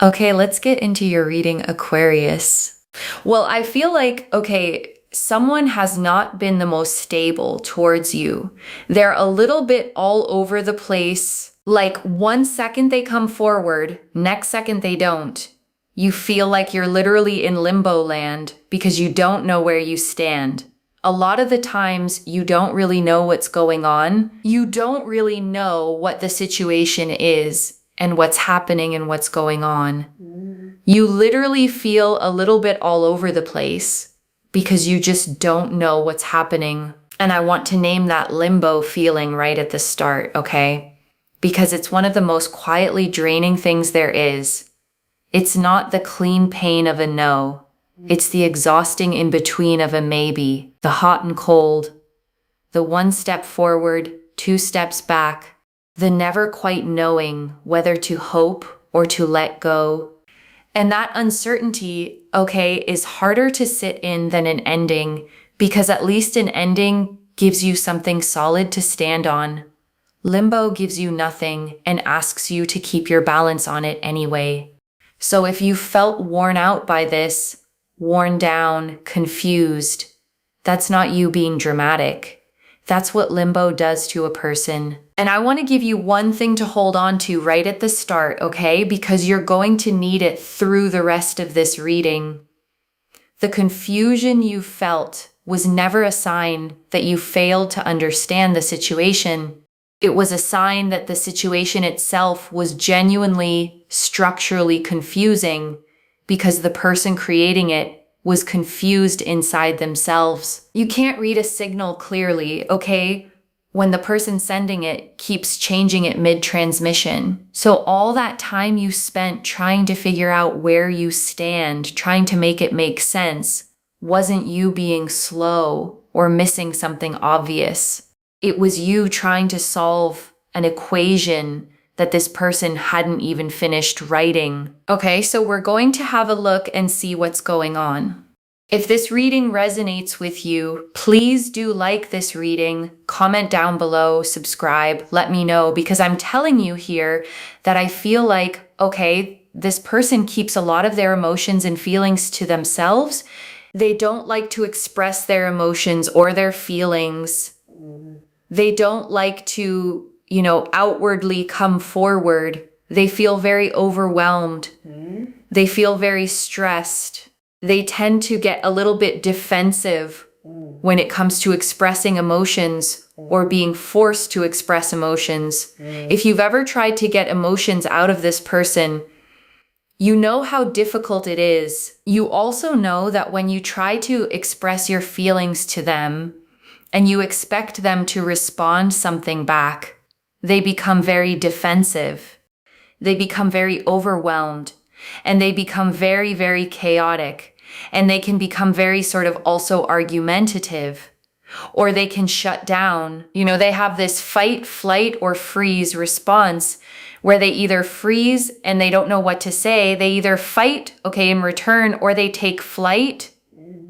Okay, let's get into your reading, Aquarius. Well, I feel like, okay, someone has not been the most stable towards you. They're a little bit all over the place. Like 1 second they come forward, next second they don't. You feel like you're literally in limbo land because you don't know where you stand. A lot of the times you don't really know what's going on. You don't really know what the situation is and what's happening and what's going on. You literally feel a little bit all over the place because you just don't know what's happening. And I want to name that limbo feeling right at the start, okay? Because it's one of the most quietly draining things there is. It's not the clean pain of a no. It's the exhausting in between of a maybe, the hot and cold, the 1 step forward, 2 steps back, the never quite knowing whether to hope or to let go. And that uncertainty, okay, is harder to sit in than an ending, because at least an ending gives you something solid to stand on. Limbo gives you nothing and asks you to keep your balance on it anyway. So if you felt worn out by this, worn down, confused, that's not you being dramatic. That's what limbo does to a person. And I want to give you one thing to hold on to right at the start, okay? Because you're going to need it through the rest of this reading. The confusion you felt was never a sign that you failed to understand the situation. It was a sign that the situation itself was genuinely, structurally confusing because the person creating it was confused inside themselves. You can't read a signal clearly, okay, when the person sending it keeps changing it mid-transmission. So all that time you spent trying to figure out where you stand, trying to make it make sense, wasn't you being slow or missing something obvious. It was you trying to solve an equation that this person hadn't even finished writing. Okay, so we're going to have a look and see what's going on. If this reading resonates with you, please do like this reading, comment down below, subscribe, let me know, because I'm telling you here that I feel like, okay, this person keeps a lot of their emotions and feelings to themselves. They don't like to express their emotions or their feelings. They don't like to outwardly come forward. They feel very overwhelmed. They feel very stressed. They tend to get a little bit defensive when it comes to expressing emotions or being forced to express emotions. If you've ever tried to get emotions out of this person, you know how difficult it is. You also know that when you try to express your feelings to them and you expect them to respond something back, they become very defensive. They become very overwhelmed, and they become very, very chaotic, and they can become very sort of also argumentative, or they can shut down. They have this fight, flight, or freeze response where they either freeze and they don't know what to say. They either fight, okay, in return, or they take flight,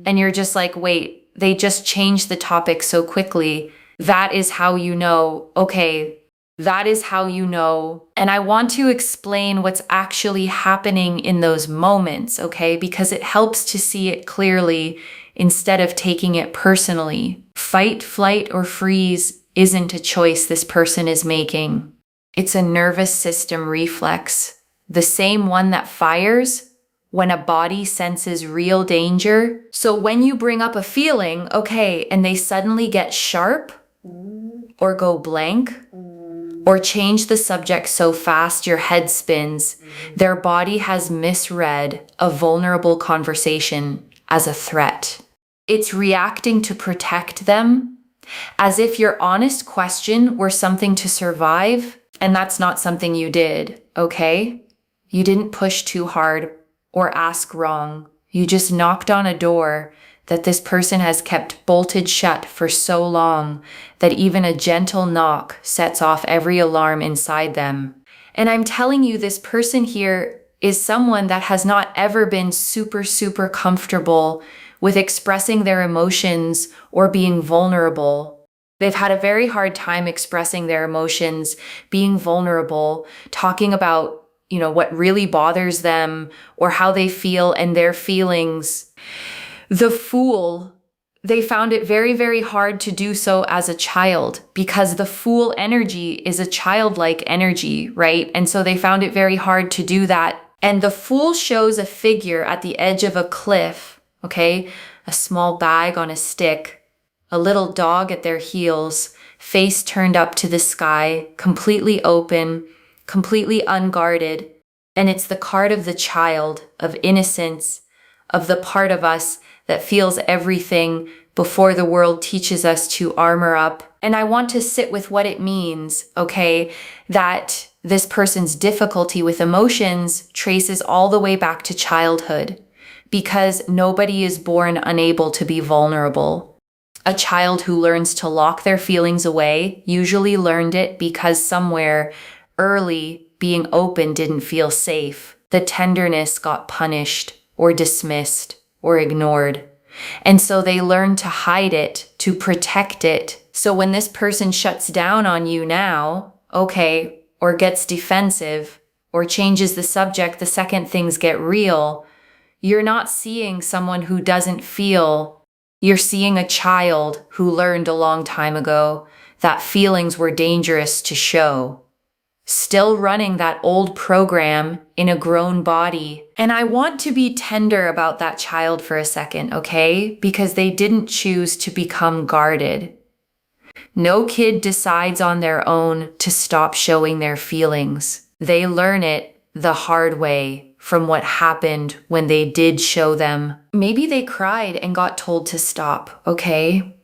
and you're just like, wait, they just changed the topic so quickly. That is how you know, okay, that is how you know. And I want to explain what's actually happening in those moments, okay? Because it helps to see it clearly instead of taking it personally. Fight, flight, or freeze isn't a choice this person is making. It's a nervous system reflex, the same one that fires when a body senses real danger. So when you bring up a feeling, okay, and they suddenly get sharp or go blank, or change the subject so fast your head spins, their body has misread a vulnerable conversation as a threat. It's reacting to protect them, as if your honest question were something to survive, and that's not something you did, okay? You didn't push too hard or ask wrong. You just knocked on a door that this person has kept bolted shut for so long that even a gentle knock sets off every alarm inside them. And I'm telling you, this person here is someone that has not ever been super, super comfortable with expressing their emotions or being vulnerable. They've had a very hard time expressing their emotions, being vulnerable, talking about what really bothers them or how they feel and their feelings. The Fool, they found it very, very hard to do so as a child because the Fool energy is a childlike energy, right? And so they found it very hard to do that. And the Fool shows a figure at the edge of a cliff, okay? A small bag on a stick, a little dog at their heels, face turned up to the sky, completely open, completely unguarded. And it's the card of the child, of innocence, of the part of us that feels everything before the world teaches us to armor up. And I want to sit with what it means, okay, that this person's difficulty with emotions traces all the way back to childhood, because nobody is born unable to be vulnerable. A child who learns to lock their feelings away usually learned it because somewhere early being open didn't feel safe. The tenderness got punished or dismissed or ignored. And so they learn to hide it, to protect it. So when this person shuts down on you now, okay, or gets defensive or changes the subject the second things get real, you're not seeing someone who doesn't feel. You're seeing a child who learned a long time ago that feelings were dangerous to show. Still running that old program in a grown body. And I want to be tender about that child for a second, okay? Because they didn't choose to become guarded. No kid decides on their own to stop showing their feelings. They learn it the hard way from what happened when they did show them. Maybe they cried and got told to stop, okay?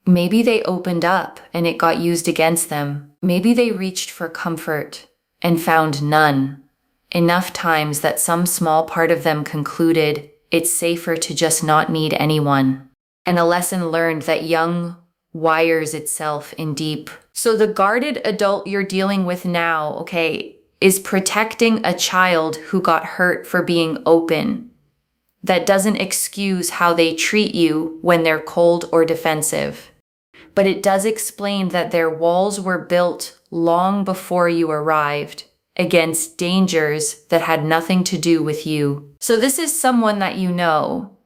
Maybe they opened up and it got used against them. Maybe they reached for comfort and found none. Enough times that some small part of them concluded it's safer to just not need anyone. And a lesson learned that young wires itself in deep. So the guarded adult you're dealing with now, okay, is protecting a child who got hurt for being open. That doesn't excuse how they treat you when they're cold or defensive. But it does explain that their walls were built long before you arrived against dangers that had nothing to do with you. So this is someone that you know.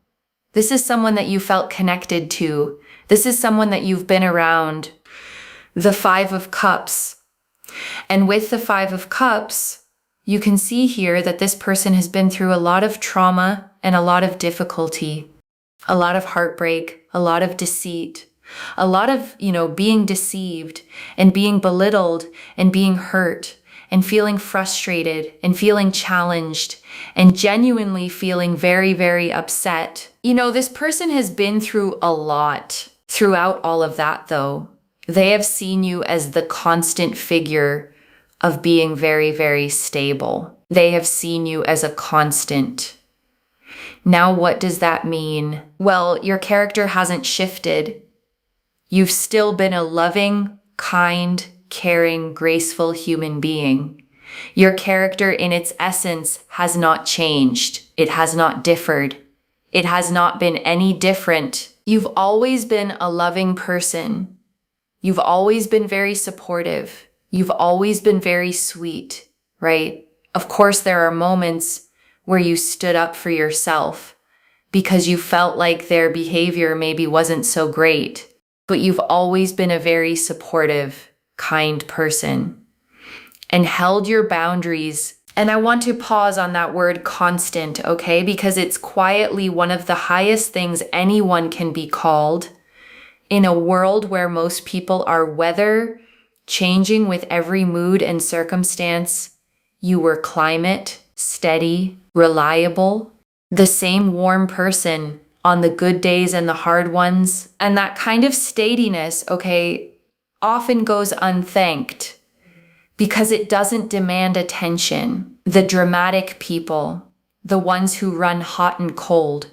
This is someone that you felt connected to. This is someone that you've been around. The Five of Cups. And with the Five of Cups, you can see here that this person has been through a lot of trauma and a lot of difficulty, a lot of heartbreak, a lot of deceit, a lot of, being deceived and being belittled and being hurt and feeling frustrated and feeling challenged and genuinely feeling very, very upset. This person has been through a lot. Throughout all of that, though, they have seen you as the constant figure of being very, very stable. They have seen you as a constant. Now, what does that mean? Well, your character hasn't shifted. You've still been a loving, kind, caring, graceful human being. Your character in its essence has not changed. It has not differed. It has not been any different. You've always been a loving person. You've always been very supportive. You've always been very sweet, right? Of course, there are moments where you stood up for yourself because you felt like their behavior maybe wasn't so great. But you've always been a very supportive, kind person and held your boundaries. And I want to pause on that word constant, okay? Because it's quietly one of the highest things anyone can be called in a world where most people are weather changing with every mood and circumstance. You were climate, steady, reliable, the same warm person on the good days and the hard ones. And that kind of steadiness, okay, often goes unthanked because it doesn't demand attention. The dramatic people, the ones who run hot and cold,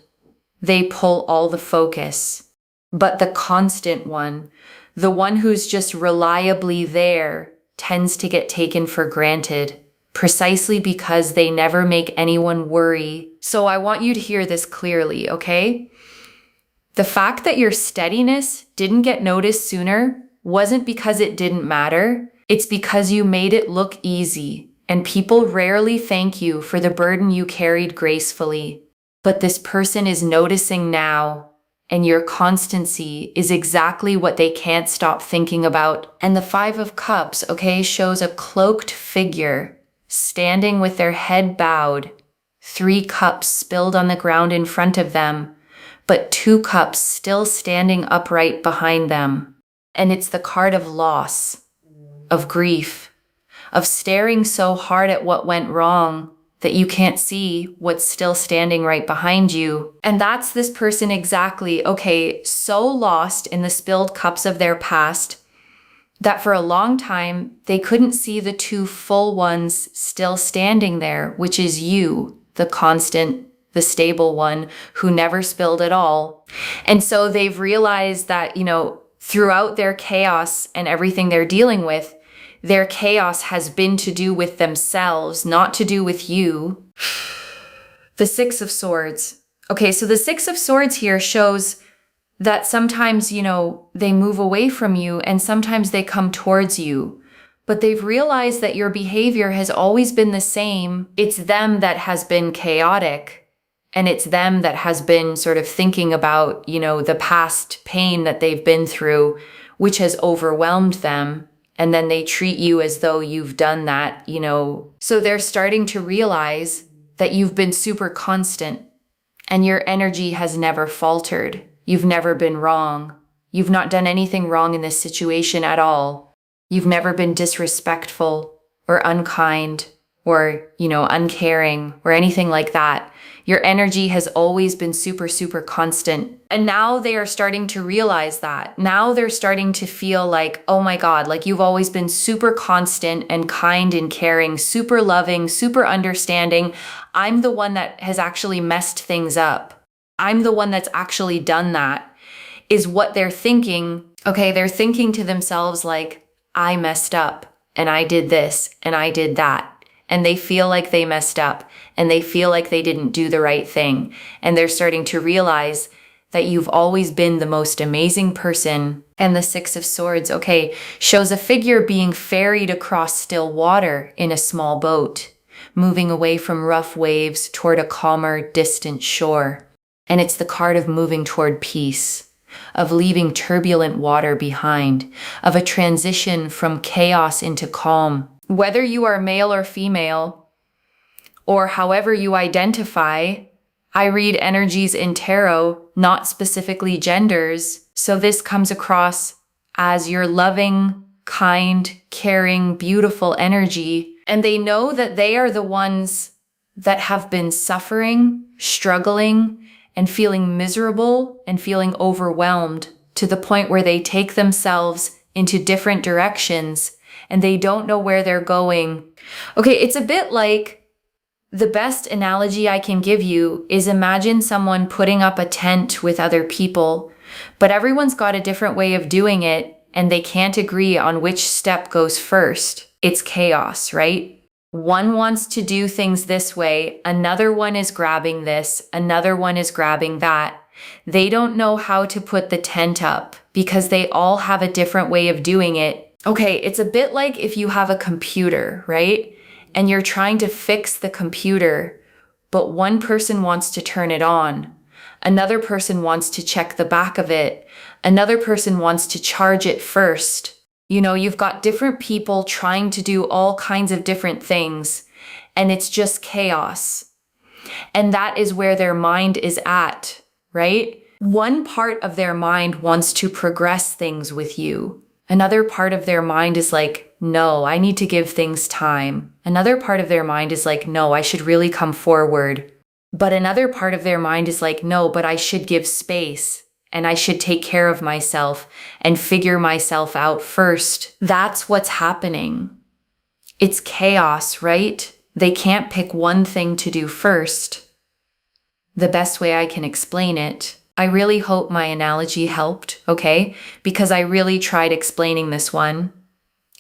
they pull all the focus. But the constant one, the one who's just reliably there, tends to get taken for granted, precisely because they never make anyone worry. So I want you to hear this clearly, okay? The fact that your steadiness didn't get noticed sooner wasn't because it didn't matter. It's because you made it look easy and people rarely thank you for the burden you carried gracefully. But this person is noticing now, and your constancy is exactly what they can't stop thinking about. And the Five of Cups, okay, shows a cloaked figure standing with their head bowed, 3 cups spilled on the ground in front of them, but 2 cups still standing upright behind them. And it's the card of loss, of grief, of staring so hard at what went wrong that you can't see what's still standing right behind you. And that's this person exactly, okay, so lost in the spilled cups of their past that for a long time, they couldn't see the 2 full ones still standing there, which is you, the constant, the stable one who never spilled at all. And so they've realized that, throughout their chaos and everything they're dealing with, their chaos has been to do with themselves, not to do with you. The Six of Swords. Okay, so the Six of Swords here shows that sometimes, they move away from you and sometimes they come towards you. But they've realized that your behavior has always been the same. It's them that has been chaotic. And it's them that has been sort of thinking about, the past pain that they've been through, which has overwhelmed them. And then they treat you as though you've done that, So they're starting to realize that you've been super constant and your energy has never faltered. You've never been wrong. You've not done anything wrong in this situation at all. You've never been disrespectful or unkind or, uncaring or anything like that. Your energy has always been super, super constant. And now they are starting to realize that. Now they're starting to feel like, oh my God, like you've always been super constant and kind and caring, super loving, super understanding. I'm the one that has actually messed things up. I'm the one that's actually done that, is what they're thinking. Okay, they're thinking to themselves like, I messed up and I did this and I did that. And they feel like they messed up and they feel like they didn't do the right thing. And they're starting to realize that you've always been the most amazing person. And the Six of Swords, okay, shows a figure being ferried across still water in a small boat, moving away from rough waves toward a calmer, distant shore. And it's the card of moving toward peace, of leaving turbulent water behind, of a transition from chaos into calm. Whether you are male or female, or however you identify, I read energies in tarot, not specifically genders. So this comes across as your loving, kind, caring, beautiful energy. And they know that they are the ones that have been suffering, struggling, and feeling miserable and feeling overwhelmed to the point where they take themselves into different directions and they don't know where they're going. Okay, it's a bit like, the best analogy I can give you is imagine someone putting up a tent with other people, but everyone's got a different way of doing it and they can't agree on which step goes first. It's chaos, right? One wants to do things this way, another one is grabbing this, another one is grabbing that. They don't know how to put the tent up because they all have a different way of doing it. Okay, it's a bit like if you have a computer, right? And you're trying to fix the computer, but one person wants to turn it on. Another person wants to check the back of it. Another person wants to charge it first. You've got different people trying to do all kinds of different things, and it's just chaos. And that is where their mind is at, right? One part of their mind wants to progress things with you. Another part of their mind is like, no, I need to give things time. Another part of their mind is like, no, I should really come forward. But another part of their mind is like, no, but I should give space and I should take care of myself and figure myself out first. That's what's happening. It's chaos, right? They can't pick one thing to do first. The best way I can explain it. I really hope my analogy helped, okay? Because I really tried explaining this one.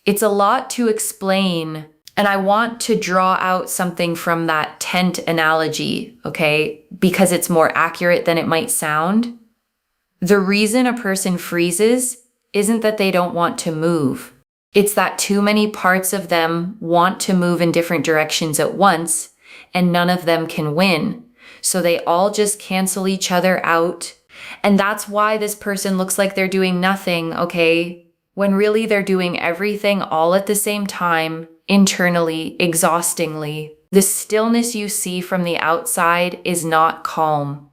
It's a lot to explain, and I want to draw out something from that tent analogy, okay? Because it's more accurate than it might sound. The reason a person freezes isn't that they don't want to move. It's that too many parts of them want to move in different directions at once, and none of them can win. So they all just cancel each other out. And that's why this person looks like they're doing nothing, okay? When really they're doing everything all at the same time, internally, exhaustingly. The stillness you see from the outside is not calm.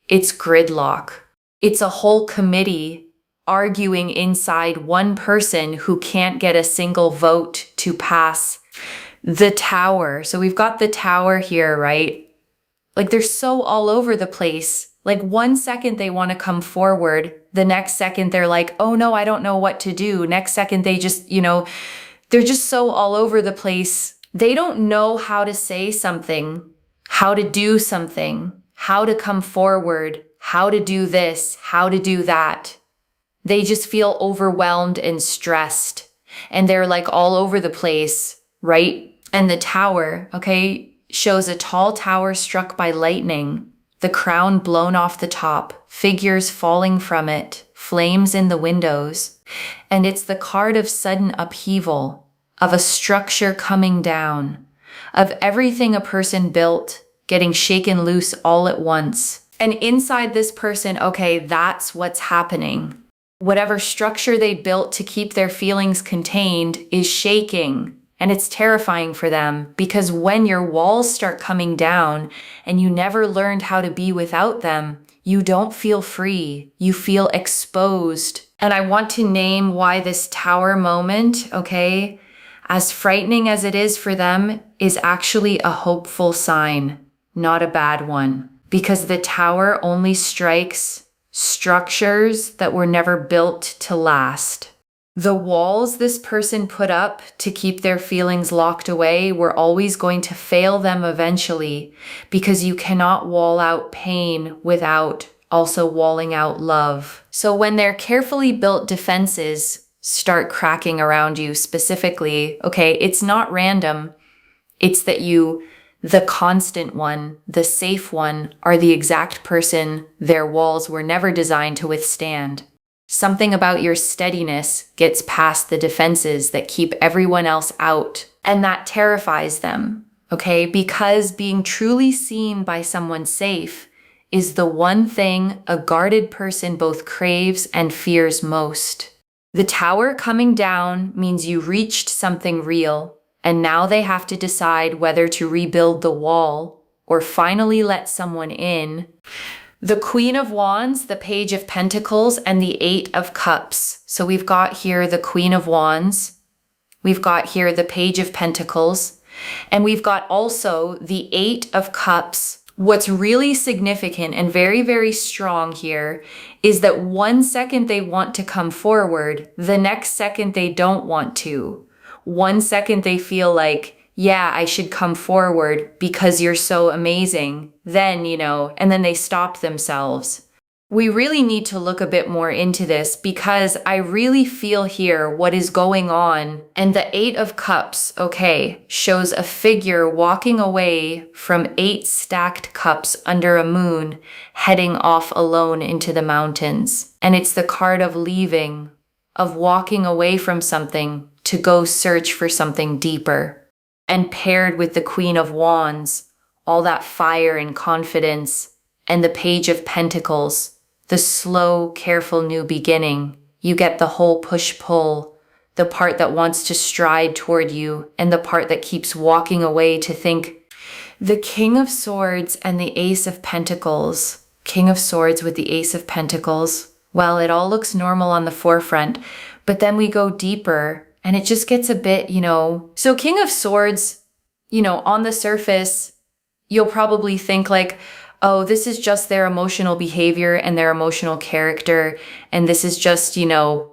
It's gridlock. It's a whole committee arguing inside one person who can't get a single vote to pass the tower. So we've got the tower here, right? Like they're so all over the place. Like 1 second they want to come forward. The next second they're like, oh no, I don't know what to do. Next second they just, they're just so all over the place. They don't know how to say something, how to do something, how to come forward, how to do this, how to do that. They just feel overwhelmed and stressed. And they're like all over the place, right? And the tower, okay, shows a tall tower struck by lightning, the crown blown off the top, figures falling from it, flames in the windows. And it's the card of sudden upheaval, of a structure coming down, of everything a person built getting shaken loose all at once. And inside this person, okay, that's what's happening. Whatever structure they built to keep their feelings contained is shaking. And it's terrifying for them because when your walls start coming down and you never learned how to be without them, you don't feel free. You feel exposed. And I want to name why this tower moment, okay, as frightening as it is for them, is actually a hopeful sign, not a bad one. Because the tower only strikes structures that were never built to last. The walls this person put up to keep their feelings locked away were always going to fail them eventually, because you cannot wall out pain without also walling out love. So when their carefully built defenses start cracking around you specifically, okay, it's not random. It's that you, the constant one, the safe one, are the exact person their walls were never designed to withstand. Something about your steadiness gets past the defenses that keep everyone else out, and that terrifies them, okay? Because being truly seen by someone safe is the one thing a guarded person both craves and fears most. The tower coming down means you reached something real, and now they have to decide whether to rebuild the wall or finally let someone in. The Queen of Wands, the Page of Pentacles, and the Eight of Cups. So we've got here the Queen of Wands, we've got here the Page of Pentacles, and we've got also the Eight of Cups. What's really significant and very, very strong here is that 1 second they want to come forward, the next second they don't want to. 1 second they feel like, yeah, I should come forward because you're so amazing. Then, and then they stop themselves. We really need to look a bit more into this because I really feel here what is going on. And the Eight of Cups, okay, shows a figure walking away from 8 stacked cups under a moon, heading off alone into the mountains. And it's the card of leaving, of walking away from something to go search for something deeper. And paired with the Queen of Wands, all that fire and confidence, and the Page of Pentacles, the slow, careful new beginning. You get the whole push-pull, the part that wants to stride toward you, and the part that keeps walking away to think. The King of Swords and the Ace of Pentacles. King of Swords with the Ace of Pentacles. Well, it all looks normal on the forefront, but then we go deeper, and it just gets a bit, So King of Swords, on the surface, you'll probably think like, oh, this is just their emotional behavior and their emotional character. And this is just,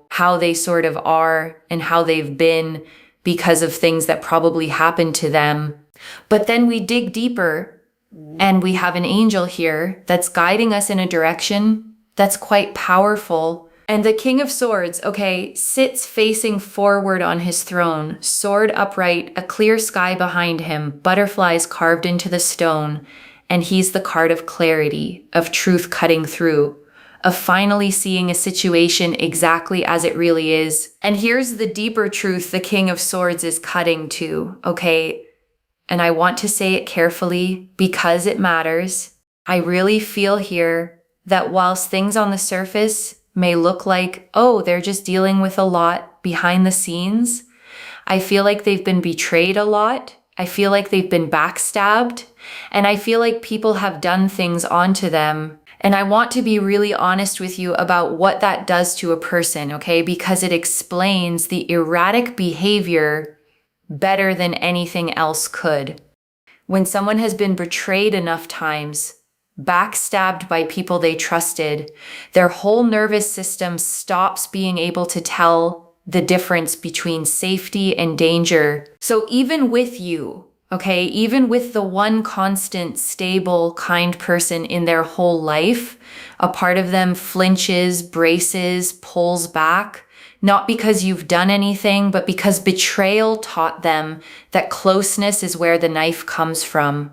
how they sort of are and how they've been because of things that probably happened to them. But then we dig deeper and we have an angel here that's guiding us in a direction that's quite powerful. And the King of Swords, okay, sits facing forward on his throne, sword upright, a clear sky behind him, butterflies carved into the stone, and he's the card of clarity, of truth cutting through, of finally seeing a situation exactly as it really is. And here's the deeper truth the King of Swords is cutting to, okay? And I want to say it carefully because it matters. I really feel here that whilst things on the surface may look like, oh, they're just dealing with a lot behind the scenes, I feel like they've been betrayed a lot. I feel like they've been backstabbed. And I feel like people have done things onto them. And I want to be really honest with you about what that does to a person, okay? Because it explains the erratic behavior better than anything else could. When someone has been betrayed enough times, backstabbed by people they trusted, their whole nervous system stops being able to tell the difference between safety and danger. So even with you, okay, even with the one constant, stable, kind person in their whole life, a part of them flinches, braces, pulls back, not because you've done anything, but because betrayal taught them that closeness is where the knife comes from.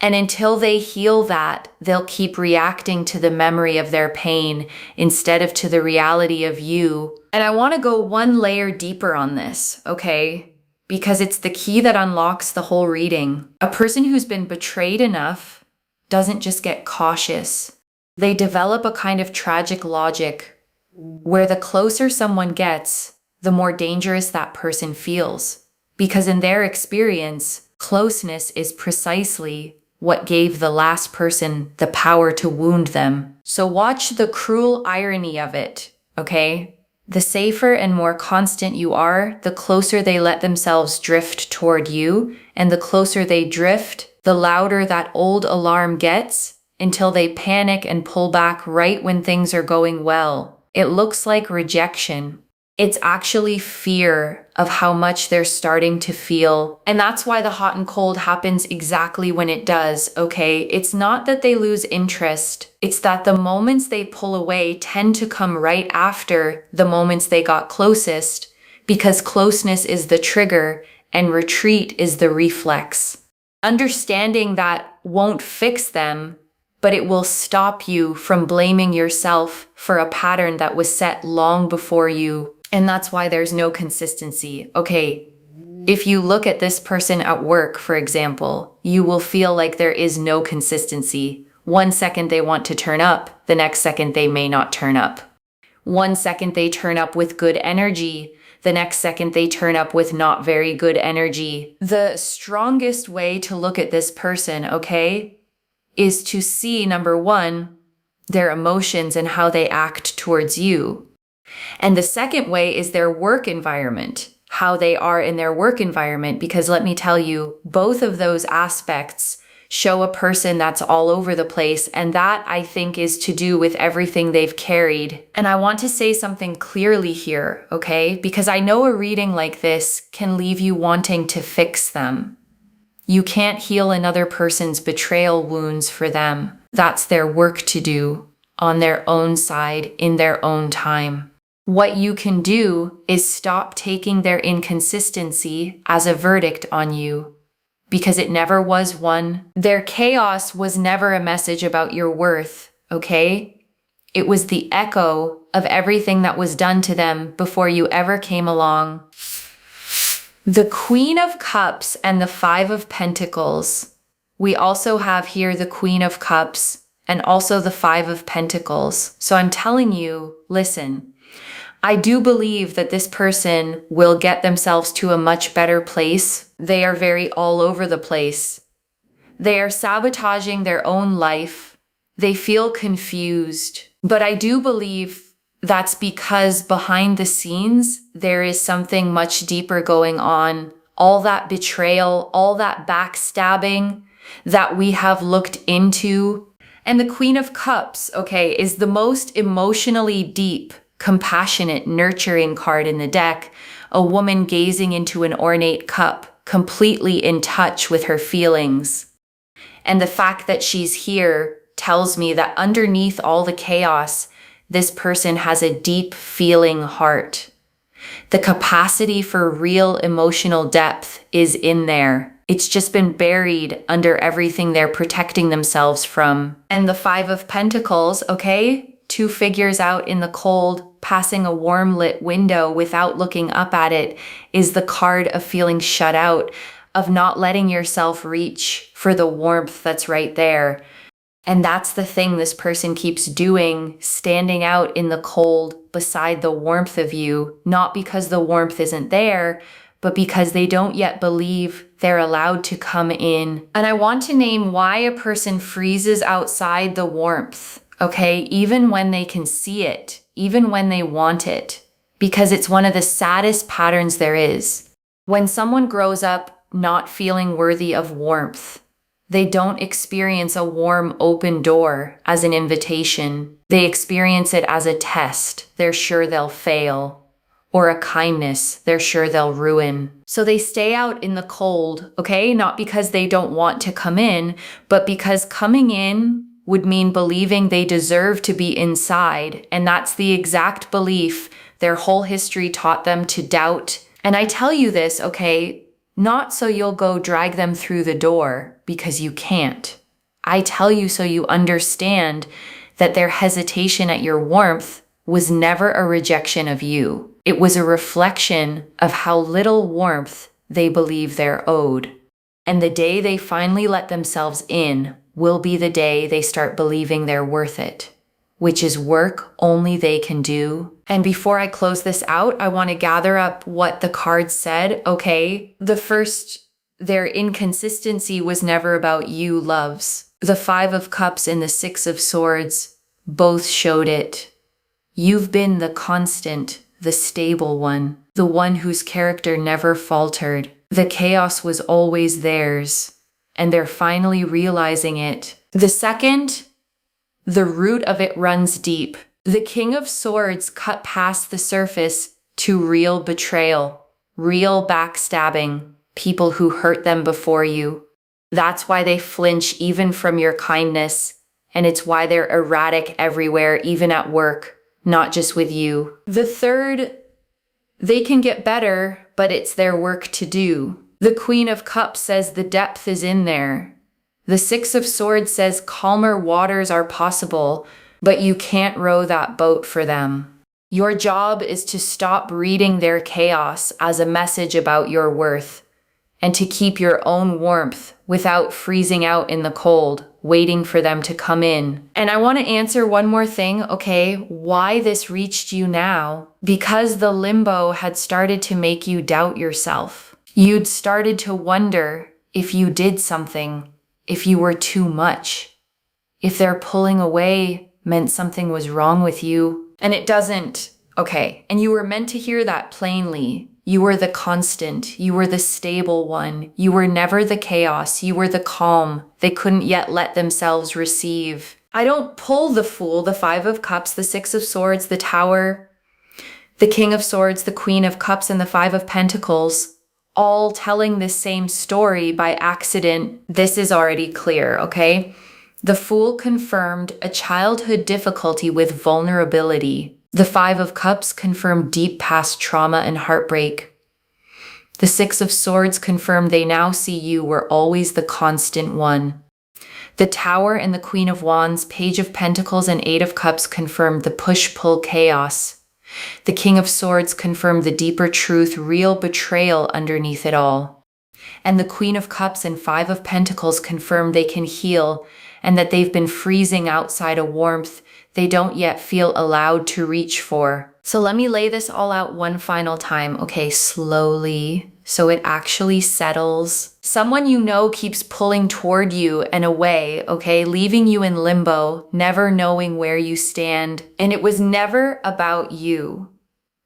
And until they heal that, they'll keep reacting to the memory of their pain instead of to the reality of you. And I want to go one layer deeper on this, okay? Because it's the key that unlocks the whole reading. A person who's been betrayed enough doesn't just get cautious. They develop a kind of tragic logic where the closer someone gets, the more dangerous that person feels. Because in their experience, closeness is precisely what gave the last person the power to wound them. So watch the cruel irony of it, okay? The safer and more constant you are, the closer they let themselves drift toward you, and the closer they drift, the louder that old alarm gets until they panic and pull back right when things are going well. It looks like rejection. It's actually fear of how much they're starting to feel. And that's why the hot and cold happens exactly when it does, okay? It's not that they lose interest. It's that the moments they pull away tend to come right after the moments they got closest, because closeness is the trigger and retreat is the reflex. Understanding that won't fix them, but it will stop you from blaming yourself for a pattern that was set long before you. And that's why there's no consistency. Okay, if you look at this person at work, for example, you will feel like there is no consistency. One second they want to turn up, the next second they may not turn up. One second they turn up with good energy, the next second they turn up with not very good energy. The strongest way to look at this person, okay, is to see, number one, their emotions and how they act towards you. And the second way is their work environment, how they are in their work environment, because let me tell you, both of those aspects show a person that's all over the place, and that, I think, is to do with everything they've carried. And I want to say something clearly here, okay? Because I know a reading like this can leave you wanting to fix them. You can't heal another person's betrayal wounds for them. That's their work to do on their own side in their own time. What you can do is stop taking their inconsistency as a verdict on you, because it never was one. Their chaos was never a message about your worth, okay? It was the echo of everything that was done to them before you ever came along. The Queen of Cups and the Five of Pentacles. We also have here the Queen of Cups and also the Five of Pentacles. So I'm telling you, listen, I do believe that this person will get themselves to a much better place. They are very all over the place. They are sabotaging their own life. They feel confused. But I do believe that's because behind the scenes, there is something much deeper going on. All that betrayal, all that backstabbing that we have looked into. And the Queen of Cups, okay, is the most emotionally deep, compassionate, nurturing card in the deck. A woman gazing into an ornate cup, completely in touch with her feelings. And the fact that she's here tells me that underneath all the chaos, this person has a deep feeling heart. The capacity for real emotional depth is in there. It's just been buried under everything they're protecting themselves from. And the Five of Pentacles, okay, two figures out in the cold, passing a warm lit window without looking up at it, is the card of feeling shut out, of not letting yourself reach for the warmth that's right there. And that's the thing this person keeps doing, standing out in the cold beside the warmth of you, not because the warmth isn't there, but because they don't yet believe they're allowed to come in. And I want to name why a person freezes outside the warmth, okay? Even when they can see it, even when they want it, because it's one of the saddest patterns there is. When someone grows up not feeling worthy of warmth, they don't experience a warm, open door as an invitation. They experience it as a test. They're sure they'll fail. Or a kindness they're sure they'll ruin. So they stay out in the cold, okay? Not because they don't want to come in, but because coming in would mean believing they deserve to be inside. And that's the exact belief their whole history taught them to doubt. And I tell you this, okay, not so you'll go drag them through the door, because you can't. I tell you so you understand that their hesitation at your warmth was never a rejection of you. It was a reflection of how little warmth they believe they're owed. And the day they finally let themselves in will be the day they start believing they're worth it, which is work only they can do. And before I close this out, I want to gather up what the cards said. Okay, the first, their inconsistency was never about you, loves. The Five of Cups and the Six of Swords both showed it. You've been the constant, the stable one, the one whose character never faltered. The chaos was always theirs, and they're finally realizing it. The second, the root of it runs deep. The King of Swords cut past the surface to real betrayal, real backstabbing, people who hurt them before you. That's why they flinch even from your kindness, and it's why they're erratic everywhere, even at work. Not just with you. The third, they can get better, but it's their work to do. The Queen of Cups says the depth is in there. The Six of Swords says calmer waters are possible, but you can't row that boat for them. Your job is to stop reading their chaos as a message about your worth, and to keep your own warmth without freezing out in the cold, waiting for them to come in. And I want to answer one more thing, okay? Why this reached you now? Because the limbo had started to make you doubt yourself. You'd started to wonder if you did something, if you were too much, if their pulling away meant something was wrong with you. And it doesn't, okay? And you were meant to hear that plainly. You were the constant. You were the stable one. You were never the chaos. You were the calm they couldn't yet let themselves receive. I don't pull the Fool, the Five of Cups, the Six of Swords, the Tower, the King of Swords, the Queen of Cups, and the Five of Pentacles, all telling the same story by accident. This is already clear, okay? The Fool confirmed a childhood difficulty with vulnerability. The Five of Cups confirmed deep past trauma and heartbreak. The Six of Swords confirmed they now see you were always the constant one. The Tower and the Queen of Wands, Page of Pentacles, and Eight of Cups confirmed the push-pull chaos. The King of Swords confirmed the deeper truth, real betrayal underneath it all. And the Queen of Cups and Five of Pentacles confirmed they can heal, and that they've been freezing outside a warmth they don't yet feel allowed to reach for. So let me lay this all out one final time, okay, slowly, so it actually settles. Someone you know keeps pulling toward you and away, okay, leaving you in limbo, never knowing where you stand. And it was never about you.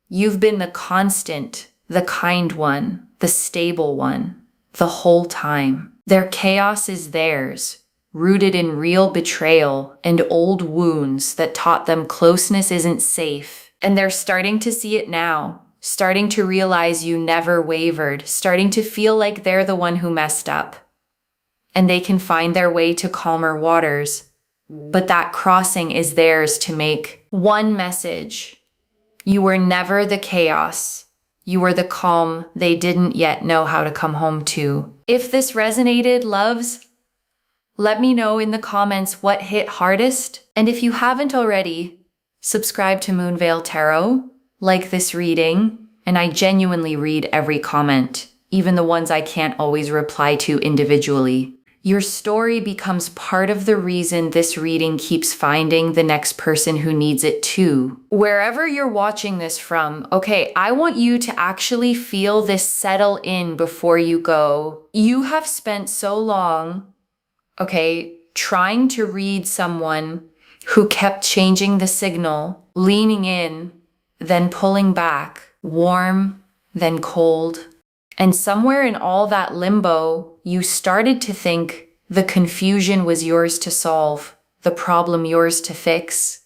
You've been the constant, the kind one, the stable one, the whole time. Their chaos is theirs, rooted in real betrayal and old wounds that taught them closeness isn't safe. And they're starting to see it now, starting to realize you never wavered, starting to feel like they're the one who messed up. And they can find their way to calmer waters. But that crossing is theirs to make. One message: you were never the chaos. You were the calm they didn't yet know how to come home to. If this resonated, loves, let me know in the comments what hit hardest. And if you haven't already, Subscribe to Moonveil Tarot, like this reading, and I genuinely read every comment, even the ones I can't always reply to individually. Your story becomes part of the reason this reading keeps finding the next person who needs it too. Wherever you're watching this from, okay, I want you to actually feel this settle in before you go. You have spent so long, okay, trying to read someone who kept changing the signal, leaning in, then pulling back, warm, then cold. And somewhere in all that limbo, you started to think the confusion was yours to solve, the problem yours to fix,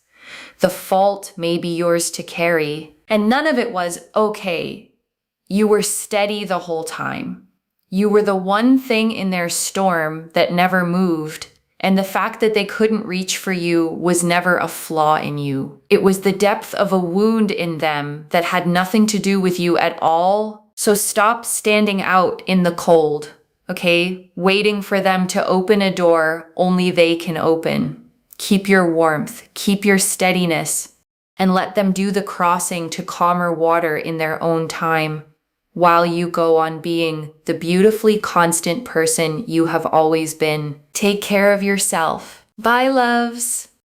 the fault maybe yours to carry. And none of it was okay. You were steady the whole time. You were the one thing in their storm that never moved. And the fact that they couldn't reach for you was never a flaw in you. It was the depth of a wound in them that had nothing to do with you at all. So stop standing out in the cold, okay? Waiting for them to open a door only they can open. Keep your warmth, keep your steadiness, and let them do the crossing to calmer water in their own time while you go on being the beautifully constant person you have always been. Take care of yourself. Bye, loves.